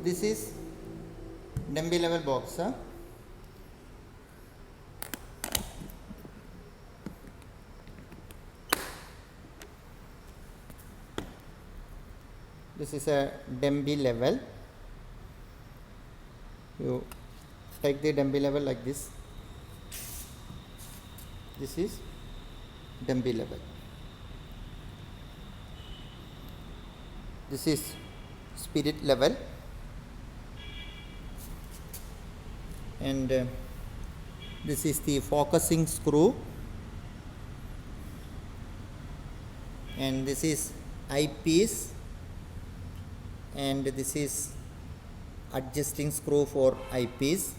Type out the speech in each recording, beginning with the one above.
This is dumbbell level box. This is a dumbbell level. You take the dumbbell level like this. This is dumbbell level. This is spirit level, and this is the focusing screw, and this is eyepiece, and this is adjusting screw for eyepiece.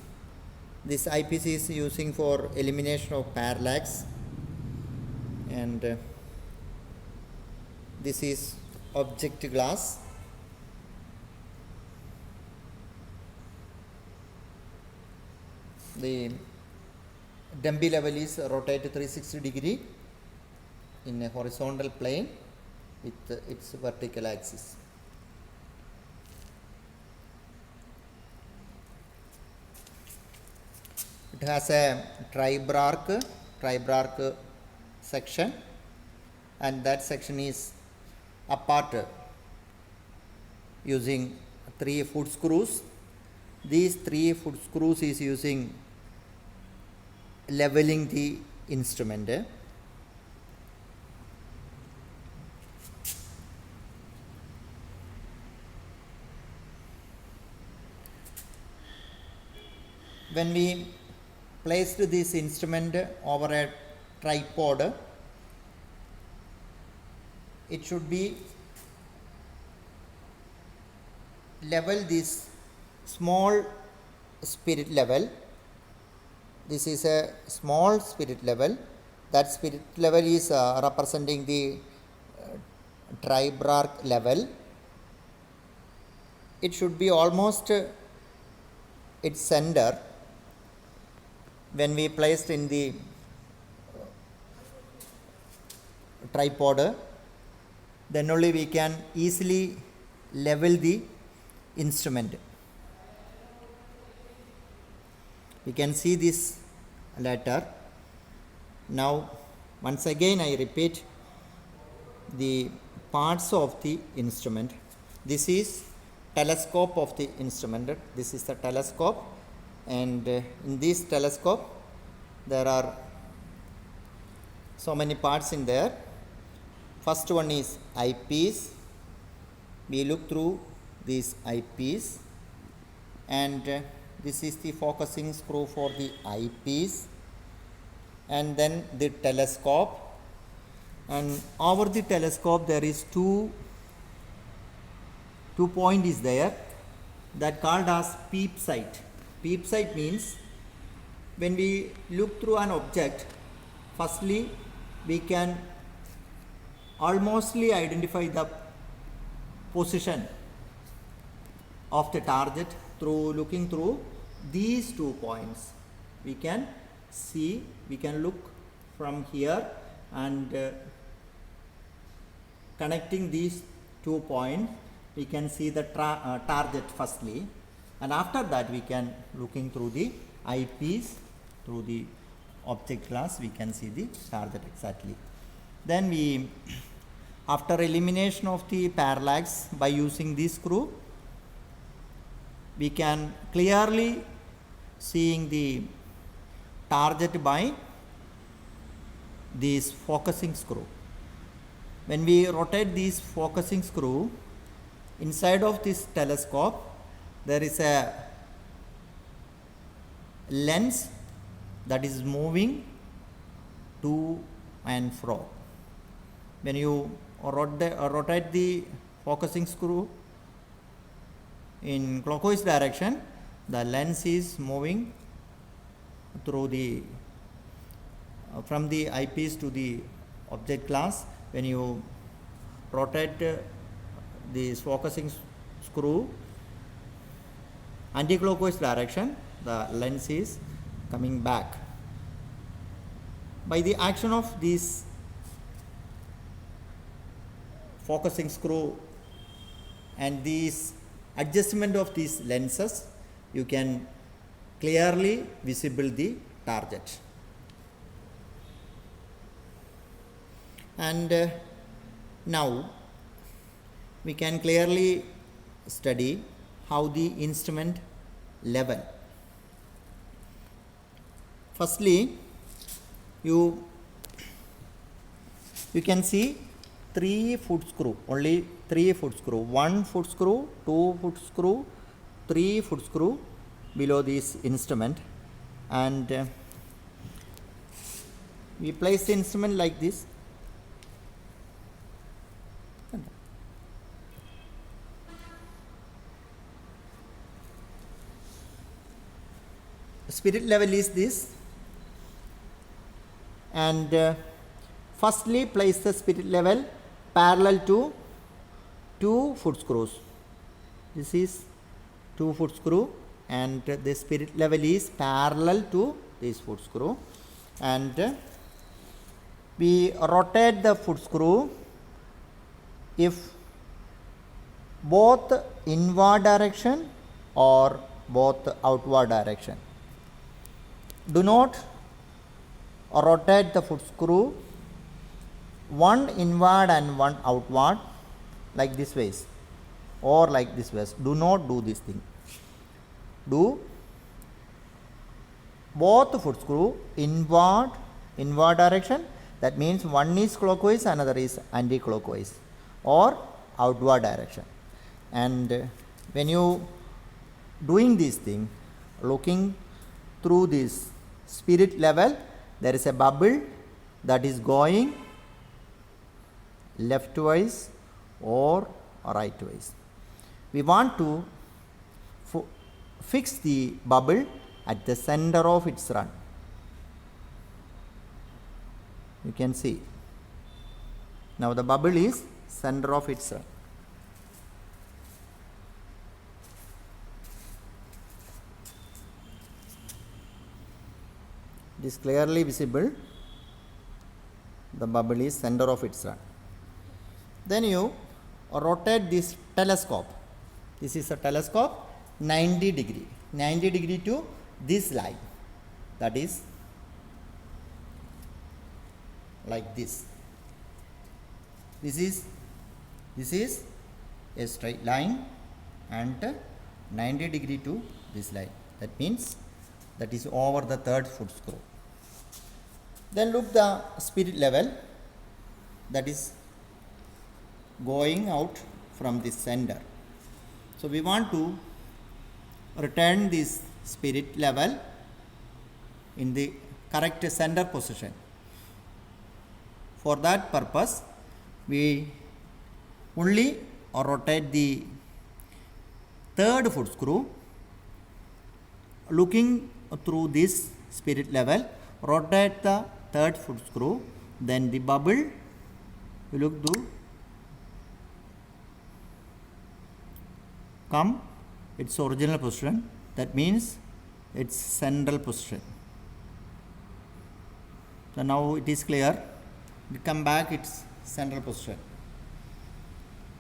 This eyepiece is using for elimination of parallax, and this is object glass. The dumbbell level is rotated 360 degree in a horizontal plane with its vertical axis. It has a tri-bar section, and that section is apart using 3 foot screws. These 3 foot screws is using leveling the instrument. When we placed this instrument over a tripod, it should be level this small spirit level. This is a small spirit level. That spirit level is representing the tri-bar level. It should be almost its center. When we placed in the tripod, then only we can easily level the instrument. We can see this later. Now once again I repeat the parts of the instrument. This is telescope of the instrument. This is the telescope, and in this telescope there are so many parts in there. First one is eyepiece. We look through this eyepiece, and this is the focusing screw for the eyepiece, and then the telescope, and over the telescope there is two point is there, that called as peep sight. Peep sight means when we look through an object, firstly we can almostly identify the position of the target through looking through these 2 points. We can see, we can look from here, and connecting these 2 points we can see the target firstly, and after that we can looking through the eyepiece, through the object glass, we can see the target exactly. Then we, after elimination of the parallax by using this screw, we can clearly seeing the target by this focusing screw. When we rotate this focusing screw, inside of this telescope there is a lens that is moving to and fro. When you rotate the focusing screw in clockwise direction, the lens is moving through the from the eyepiece to the object glass. When you rotate this focusing screw anti-clockwise direction, the lens is coming back. By the action of this focusing screw and these adjustment of these lenses, you can clearly visible the target. And now we can clearly study how the instrument level. Firstly, you can see 3 foot screw, only 3 foot screw, 1 foot screw, 2 foot screw, 3 foot screw below this instrument, and we place the instrument like this. Spirit level is this, and firstly place the spirit level parallel to 2 foot screws. This is 2 foot screw, and the spirit level is parallel to this foot screw, and we rotate the foot screw if both inward direction or both outward direction. Do not rotate the foot screw one inward and one outward like this ways or like this ways. Do not do this thing. Do both foot screw inward direction, that means one is clockwise, another is anti-clockwise, or outward direction. And when you doing this thing, looking through this spirit level, there is a bubble that is going leftwise or rightwise. We want to fix the bubble at the center of its run. You can see now the bubble is center of its run. It is clearly visible. The bubble is center of its run. Then you rotate this telescope. This is a telescope 90 degree to this line, that is like this. This is a straight line and 90 degree to this line. That means that is over the third foot screw. Then look the spirit level, that is going out from the center. So we want to return this spirit level in the correct center position. For that purpose, we only rotate the third foot screw, looking through this spirit level, rotate the third foot screw, then the bubble, you look to come its original position, that means its central position. So now it is clear, it come back its central position.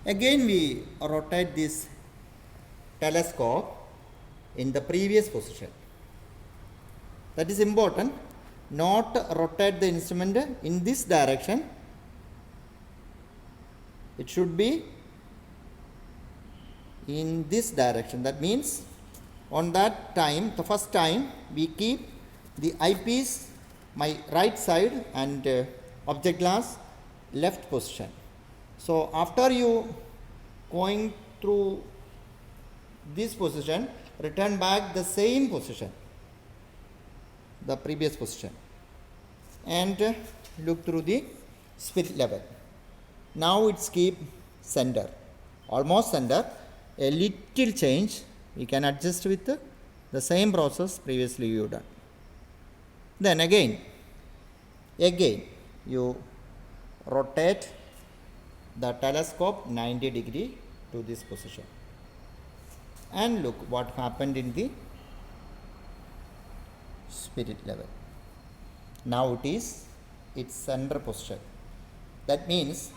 Again we rotate this telescope in the previous position. That is important, not rotate the instrument in this direction. It should be in this direction. That means on that time, the first time, we keep the eyepiece my right side and object glass left position. So after you going through this position, return back the same position, the previous position, and look through the spirit level. Now it's keep center, almost center. A little change we can adjust with the same process previously you done. Then again you rotate the telescope 90 degree to this position, and look what happened in the spirit level. Now it is its center position. That means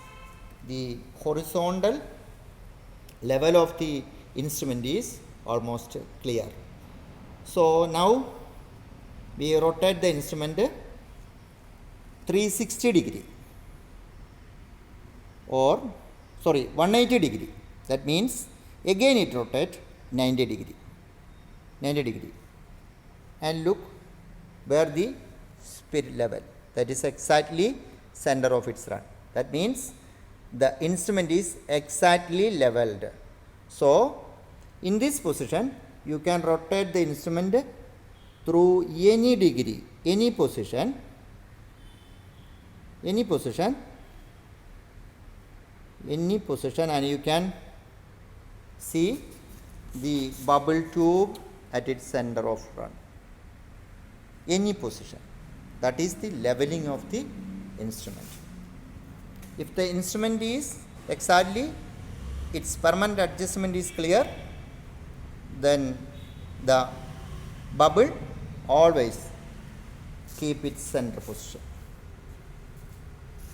the horizontal level of the instrument is almost clear. So now we rotate the instrument 360 degree or 180 degree. That means again it rotate 90 degree. And look where the spirit level, that is exactly center of its run. That means the instrument is exactly leveled. So in this position you can rotate the instrument through any degree, any position, and you can see the bubble tube at its center of run. Any position, that is the leveling of the instrument. If the instrument is exactly, its permanent adjustment is clear, then the bubble always keep its center position.